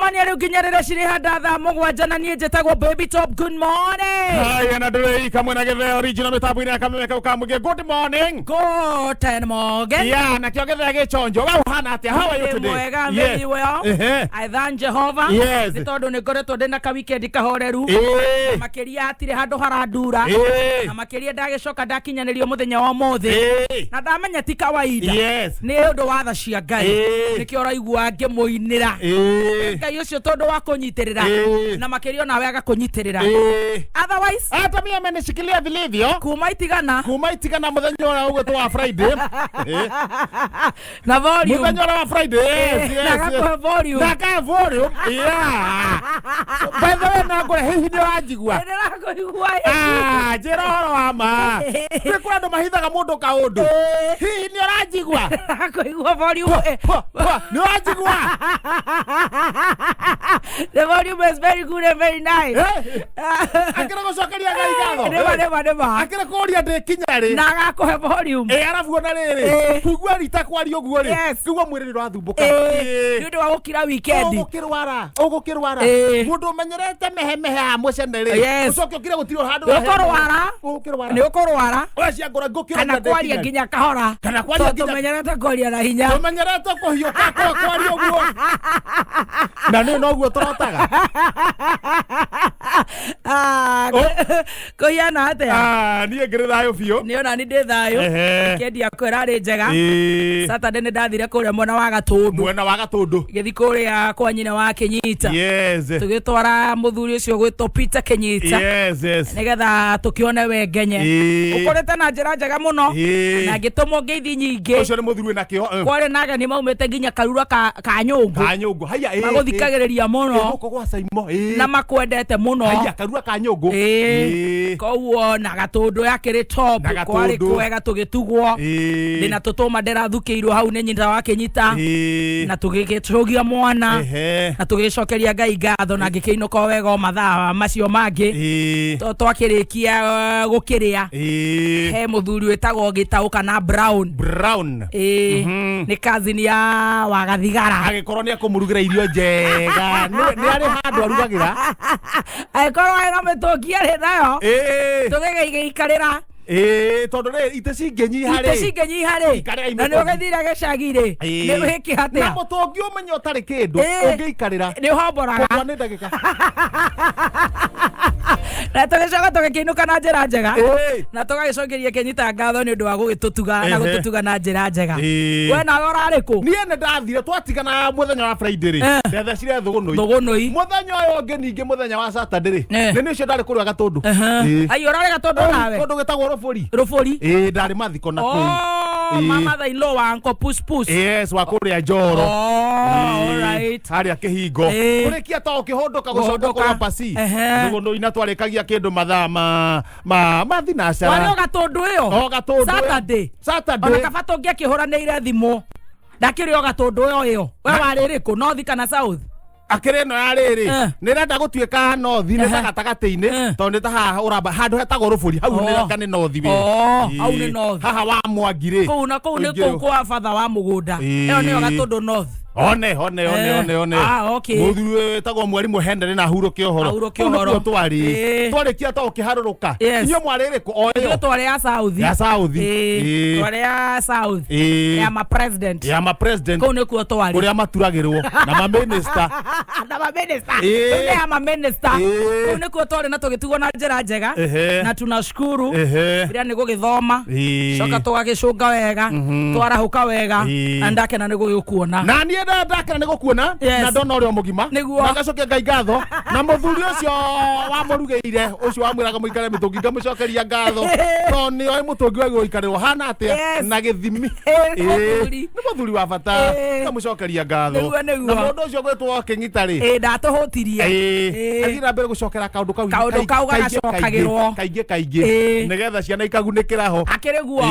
Mania ruginyarira shiri hada tha mugwanja na nie jetagwo Baby Top. Good morning. Hi, na ndure kamwe na gethe original mitabu ina kamweka ukamuge good morning. Good morning. Yeah, na kio gethe gichonjo. Wa hana atia, how are you today? Mwega very well. I thank Jehovah. Yes. Nitondu nikoretwo ndina ka weekend kahoreru. Makiria atire handu haradura. Na makiria ndagicoka ndakinyanirio muthenya wa mothe. Na ndamenya ti kawaida. Yes. Ni undu wa tha cia Ngai. Nikio raigua ngimuinira. Ngai ucio tondu wa kunyitirira. Na makiria nawe agakunyitirira. Otherwise, hata mimi amenishikilia vilivyo. Kuma itigana muthenya wa ugwetu wa Friday. Na volume. Muthenya wa Friday. Yes. Na volume. Na volume. Yeah. By the way, na ngore hihi ndio ajigua. Jero horo ama. Kwa ndo mahithaga mundu kaundu. Hihi ndio ajigua. Kuigua volume. Ndio ajigua. The volume is very good and very nice. Akira gucokeria Ngai gatho. Neba. Akira kuria ndikinya ri. Na agakuhe volume. Arabu ona riri. Kugua rita kwari uguo ri. Kugua mwiriri rathumbuka. Ni undu wa gukira weekend. Ugukirwara. Mundu menyerete mehe ha mucene ri. Ucoke ukire gutiro handu. Ni ukurwara. Wacia ngora ngukira kana kwaria nginya kahora. Kana kwaria nginya. Tumenyerete kwaria na hinya. Tumenyerete kuhiuka kwaria uguo. Na ni no guo turotaga. Koyana atia. Nie ngire thayo biu. Ni ona ni ndi thayo. Kendi akwera ri njega. Saturday ni ndathire kuria mwena wa Gatundu. Githi kuria kwa nyina wa Kenyita. Yes. Tugitwara muthuri ucio gwitwo Peter Kenyita. Yes. Nigetha tukione wengenye. Ukorete na njira njega muno. Na gitumwo ngeithi nyingi. Ucio ni muthuri na kio. Kware naga ni maumete nginya karura ka nyungu. Haya maguthikagiriria muno. Guko gwa Saimo. Na makwendete muno. Haya karura ka nyungu. Koguo na Gatundu yakiri top kwari kwega tugitugwo. Ndina tutuma ndirathukiirwo hau ni nyina wa Kenyita. Na tugigicogia mwana. Na tugicokeria Ngai ngatho na ngikeinuka wega mathaa macio mangi. Twakirikia gukiria. He muthuri wetagwo Gitauka na Brown. Ni cousin ya Wagathigara. Agikorwo ni akumurugira irio njega. Ni ari handu arugagira. Agikorwo ena mitokia ri nayo. Tugigiikarira. Tondu ri itecingenyi hari. Na ni ugathira gicagire. Ni wiki hatia. Na mutongi umenye utari kindu. Ungiikarira. Ni homboraga. Kwa ni ndagika. Na tugicoka tugikiinuka na njira njega. Na tugagicokeria Kenyita ngatho ni undu wa gugitutuga na gututuga na njira njega. We na urari ku? Nie ne ndathire twatigana muthenya wa Friday ri. Ndethecire thugunui. Muthenya uyu ungi ningi muthenya wa Saturday ri. Ni nicio ndari kuria Gatundu. Ai urari Gatundu nawe. Kundu gitagwo Rufuri. Ndari mathiko na kuu. Mama tha ilo wa Uncle Puss. Yes, wa kuria Njoro. All right. Haria kihingo. Kurikia ta ukihondoka gucoka kwa pasi. Thugunui na twarikagia kindu mathaa ma thinacara. Wari Gatundu iyo? Gatundu. Saturday. Ona kabato ngiakihuraniire thimu. Ndakiri Gatundu iyo. We wariri ku North kana South? Akire no yariri ni renda gutuika North ni gatagati-ini tondu ta haha uramba handu hetagwo Rufuri hau ni rakane North wi hau ni North haha wa Mwangire kuu ni kuu kwa father wa mugunda iyo ni Gatundu North. One. Okay. Muthuri tagwo Mwarimu Henry na huruke ohoro. Twarikia ta ukiharuruka. Inyo mwariri ku oyo. Twari ya South. Twari ya South. Ya ma president. Kuu ni kuo twari. Kuria maturagirwo na ma minister. Ya ma minister. Kuu ni kuo twari na tugitugwo na njira njega. Na tunashukuru. Bria ni gugithoma. Coka twagicunga wega. Twarahuka wega. Andake na ni gugikuona. Ndakena ni gukuona na ndona urio mugima ngacokia Ngai ngatho na muthuri ucio wa murugeire ucio wamwiraga muikare mitungi ngamucokeria ngatho to ni oi mutungi wa guikarirwo hana atia na githimi ni muthuri wa bata ngamucokeria ngatho na mundu ucio gwetwo Kenyita ri ndatuhutirie athira mbere gucokera kaundu kau gacokagirwo kaingi nigetha ciana ikagunikira ho akiri guo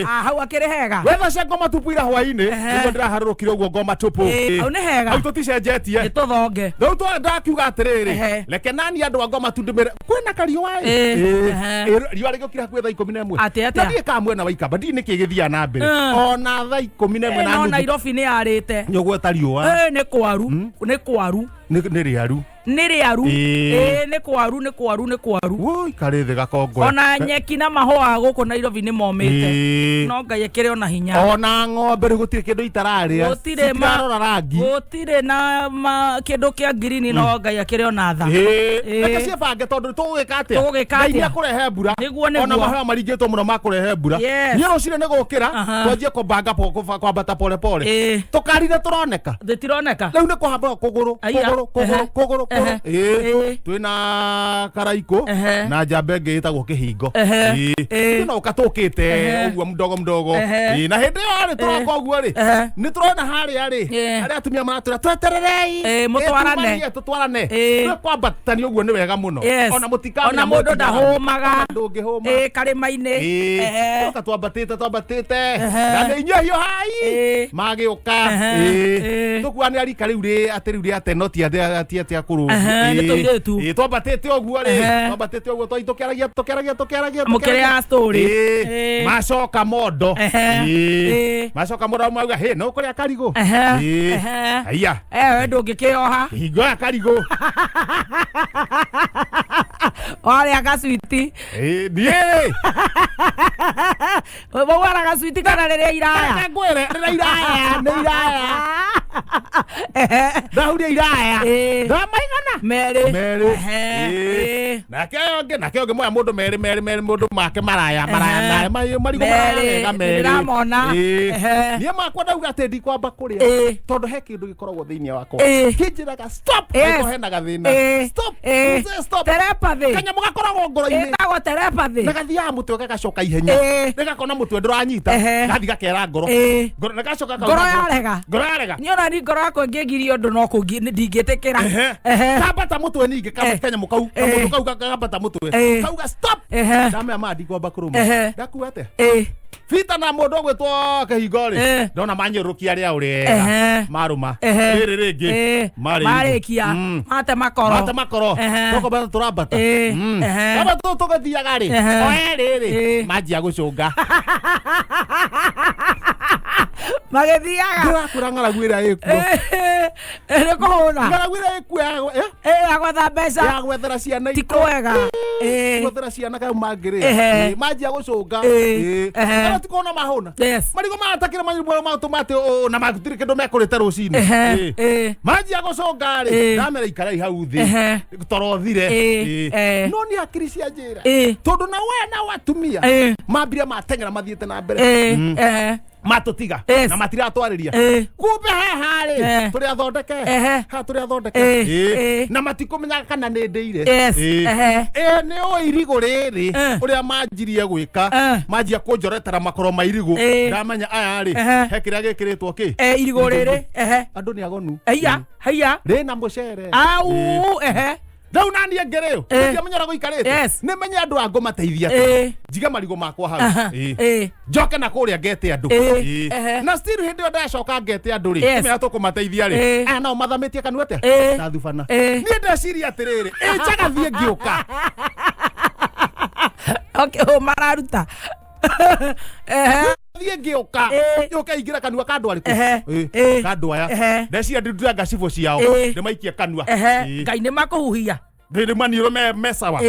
hau akiri hega wetha cia ngoma tupuira hwaini niguo ndiraharurukire uguo ngoma tupu au ni hega au tuticenjetie ni tuthonge riu ndakiuga atiriri reke nani andu angoma tundimire kwina kariwa riwa rigukira hakuhi thaa 11 na ndie ka mwena wa Ikamba ndi niki githia na mbere ona thaa 11 na Nairobi ni arite nyugweta riwa ni kwaru nĩ rĩaru nĩ kwaru woi karĩ thĩ gakongo ona nyeki na mahũa gũkũ Nairobi nĩ momĩte no Ngai ekĩre ona hinya ona ng'ombe gũtirĩ kĩndũ itararĩa citirarora rangi gũtirĩ na kĩndũ kĩa green no Ngai ekĩre ona tha reke ciĩbange tondũ tũgũgĩka atĩa Ngai nĩakũrehe mbura ona mahũa maringĩtwo mũno makũrehe mbura niĩ rũciinĩ nĩ gũkĩra twanjie kũmbanga kwambata pole tũkarire tũroneka thĩtironeka rĩu nĩ kũhamba kũgũrũ twĩna karaiko na njamba ĩngĩ ĩtagwo kĩhingo no ũkatũkĩte ũguo mdogo na hĩndĩ ĩyo rĩ tũroka ũguo rĩ nĩ tũrona harĩa rĩ arĩa atumia maratwĩra twetererei tũtwarane twambatania ũguo nĩ wega mũno ona mũtikamenya ona mũndũ ndahũmaga ndũngĩhũma karĩma-inĩ twambatĩte na nĩ inyihio hai magĩũka tũkuanĩra rika rĩu rĩ atĩ rĩu rĩ atenoti atia kũrũ twambatĩte ũguo rĩ twambatĩte ũguo tũkĩaragia mũkĩrĩa story macoka mondo mauga he no kũrĩa karigũ aya we ndũngĩkĩoha hingo ya karigũ warĩa gacwiti niĩ waguara gacwiti kana rĩrĩa iraya ngwĩre rĩrĩa iraya nĩ iraya ndahuria iraya ndamaigana merĩ nake ũngĩ moya mũndũ merĩ mũndũ make maraya marigũ marega merĩ ndĩramona niĩ makwa ndauga atĩ ndikwamba kũrĩa tondũ he kĩndũ gĩkoragwo thĩinĩ wakwa kĩnjĩraga stop hena gathĩna stop telepathy kanyamũ gakoragwo ngoro-inĩ ĩtagwo telepathy na gathiaga mũtwe gagacoka ihenya gagakona mũtwe ndũranyita gathi gakera ngoro na gacoka ngoro yarega niĩ ona ni ngoro yakwa ngĩgiria ũndũ no ndingĩtĩkĩra kambata mũtwe ningĩ kanyamũ kau kamũndũ kau kambata mũtwe kauga stop ndamenya ma ndikwamba kũrũma ndakuga atĩa Fita na mũndũ ũgwĩtwo Kĩhingo rĩ ndona manyũrũkia rĩa ũrĩa marũma rĩrĩ rĩngĩ marĩkia mate makoro tũkobata tũrambata kaba tũgĩthiaga rĩ oe rĩrĩ manjia gũcũnga magĩthiaga ndĩrakũra ng'aragu ĩrĩa ĩkuo nĩ kũhũna ng'aragu ĩrĩa ĩkuo ya gwetha mbeca ya gwethera ciana ti kwega gwethera ciana kayo mangĩrĩa manjia gũcũnga tikona mahũna marigũ maratakĩra marigũ matũmate na magũtirĩ kĩndũ mekũrĩte rũcinĩ manjia gũcũnga rĩ ndamera ikarai hau thĩ torothire no nĩ hakiri cia njĩra tondũ na we na atumia mambire mateng'era mathiĩte na mbere matutiga na matiratwarĩria kumbe haha rĩ tũrĩ athondeke na matikũmenya kana nĩ ndĩire nĩ irigũ rĩrĩ ũrĩa manjirie gwĩka manjia kũnjoretera makoro ma irigũ ndamenya aya rĩ he kĩrĩa gĩkĩrĩtwo kĩ irigũ rĩrĩ andũ nĩ agonu haiya rĩna mũcere au rĩu naniĩ ngĩrĩyo ndiamenyera gũikarĩte nĩ menye andũ a ngũmateithia njige marigũ makwa hau njoke na kũrĩa ngete andũ na still hĩndĩ ĩyo ndacoka ngete andũ rĩ menya tũkũmateithia rĩ aya nao mathamĩtie kanua atĩa na thubana niĩ ndeciria atĩrĩrĩ njagathiĩ ngĩũka mararuta thiĩ ngĩũka yũke ingĩre kanua kandũ arĩkũ kandũ aya ndeciria ndĩrutĩra ngacibũ ciao ndĩmaikie kanua Ngai nĩ makũhuhia manirå mesawa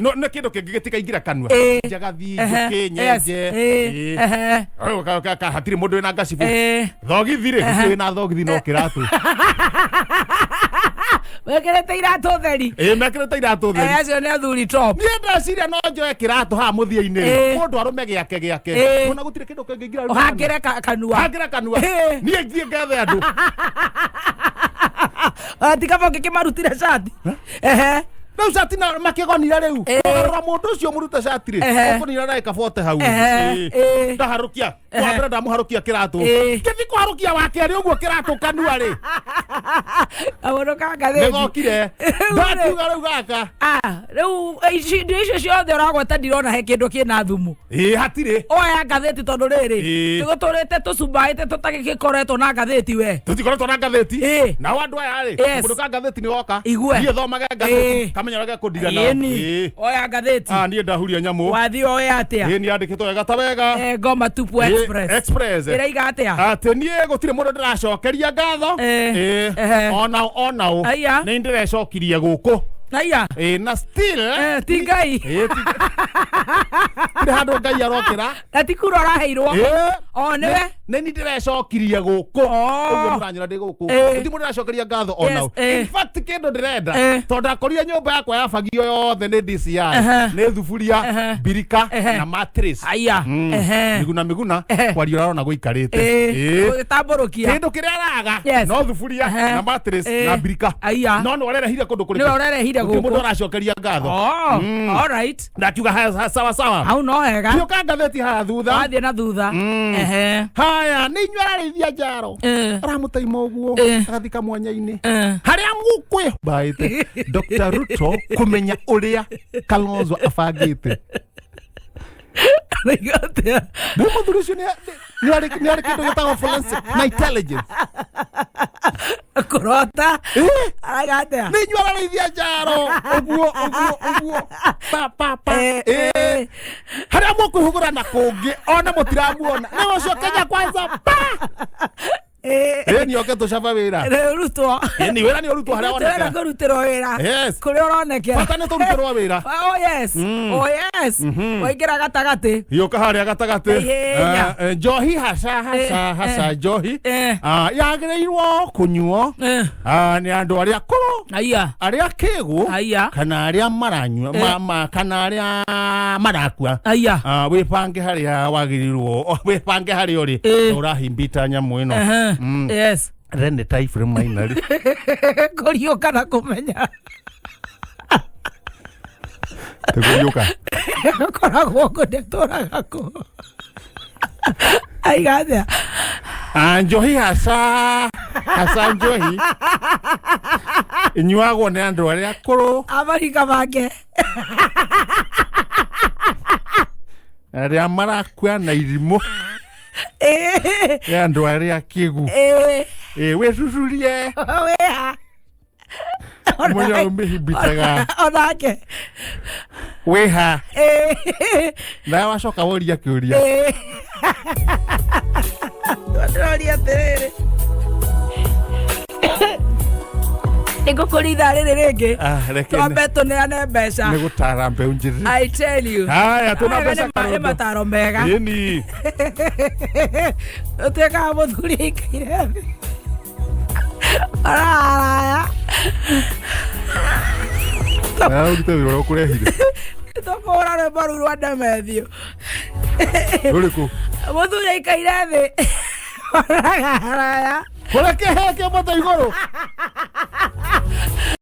no nä kä ndå kä ngä gä tikaingä kanua njagathi nyenje hatirä må ndå wä na ngacibå thogithi rä wä na thogithi no kä ratå wekĩrĩte iratũ theri mekĩrĩte iratũ theri acio nĩ athuri top niĩ ndeciria no njoe kĩratũ haha mũthia-inĩ mũndũ arũme gĩake ona gũtirĩ kĩndũ kĩngĩingĩra hangĩre kanua niĩ thiĩ ngethe andũ tikaba ũngĩkĩmarutire cati rĩu cati makĩgonire rĩu ũgarũra mũndũ ũcio mũrute cati rĩ ũkũnina naĩ kabote hau ndaharũkia wambere ndamũharũkia kĩratũ gĩthi kũharũkia wa kerĩ ũguo kĩratũ kanua rĩ mũndũ kangathĩti nĩgokire ndakiuga rĩu gaka rĩu indo icio ciothe ũragweta ndirona he kĩndũ kĩna thumu hatirĩ oya ngathĩti tondũ rĩrĩ tũgũtũrĩte tũcumbaĩte tũtagĩkoretwo na ngathĩti we tũtikoretwo na ngathĩti nao andũ aya rĩ mũndũ ka ngathĩti nĩ woka thiĩ thomage ngathĩti amenyeraga kudigana oya ngatheti nie ndahuria nyamu wathi oya atia ni andikitwo wega ta wega Ngoma Tupu Express iraiga atia ati nie gutire mundu ndiracokeria ngatho onao ni ndirecokirie guku Aya na still ti ngai ndi handu ngai arokira ati kurora heirwo niwe ni ndirecokirie guku uguo muranyira ndi guku ndi mundu ndacokeria ngatho onao in fact kindu ndirenda tondu akoria nyumba yakwa ya bagio yothe ni DCI ni thufuria birika na mattress aya miguna kwario rarona guikarite gutamburukia kindu kiria raga no thufuria na mattress na birika no no warerehire kundu kuri no warerehire guku mundu aracokeria ngatho all right ndakiuga sawa sawa au no hega tio kangatheti ha thutha wathie na thutha haya ni nyararithia njaro aramutaima uguo agathika mwanya-ini haria ngukwi baite Dr. Ruto kumenya uria Kalonzo abangite Muthuricio ni ari kindu gitagwo forensic na intelligence kurota agatea ni nyararithia njaro uguo pa haria mukwihugura na kungi ona mutiramuona ni ucio Kenya Kwanza pa ni oke tucaba wira Ruto ni wira ni urutwo haria woneka tena kurutiro wira kuri uroneke bata ni turutirwo wira oh yes waingira gatagati yoka haria gatagati njohi hasa njohi yagireirwo kunyuo ni andu aria akuru aria kigu kana aria maranyua kana aria marakua wipange haria wagirirwo wipange haria uri urahimbita nyamu ino yes rende type mainari kurioka na kumenya tegurioka koragwo kundetora ku aigathia njohi hasa njohi inyuagwo ni andu aria akuru amarika make aria marakua na irimo andu aria kigu wicucurie munya umihibitaga onake wiha na wacoka woria kiuria ndroria tiriri igukuritha riri ringi twambe tuneane mbeca ni gutara mbeu njiri I tell you haya tuna mbeca karondo mataro mega ni uteka muthuri ikaire thi araya urute wira ukurehire tokora re baru rwanda methio uriku muthuri ikaire thi araya kora keheke moto iguru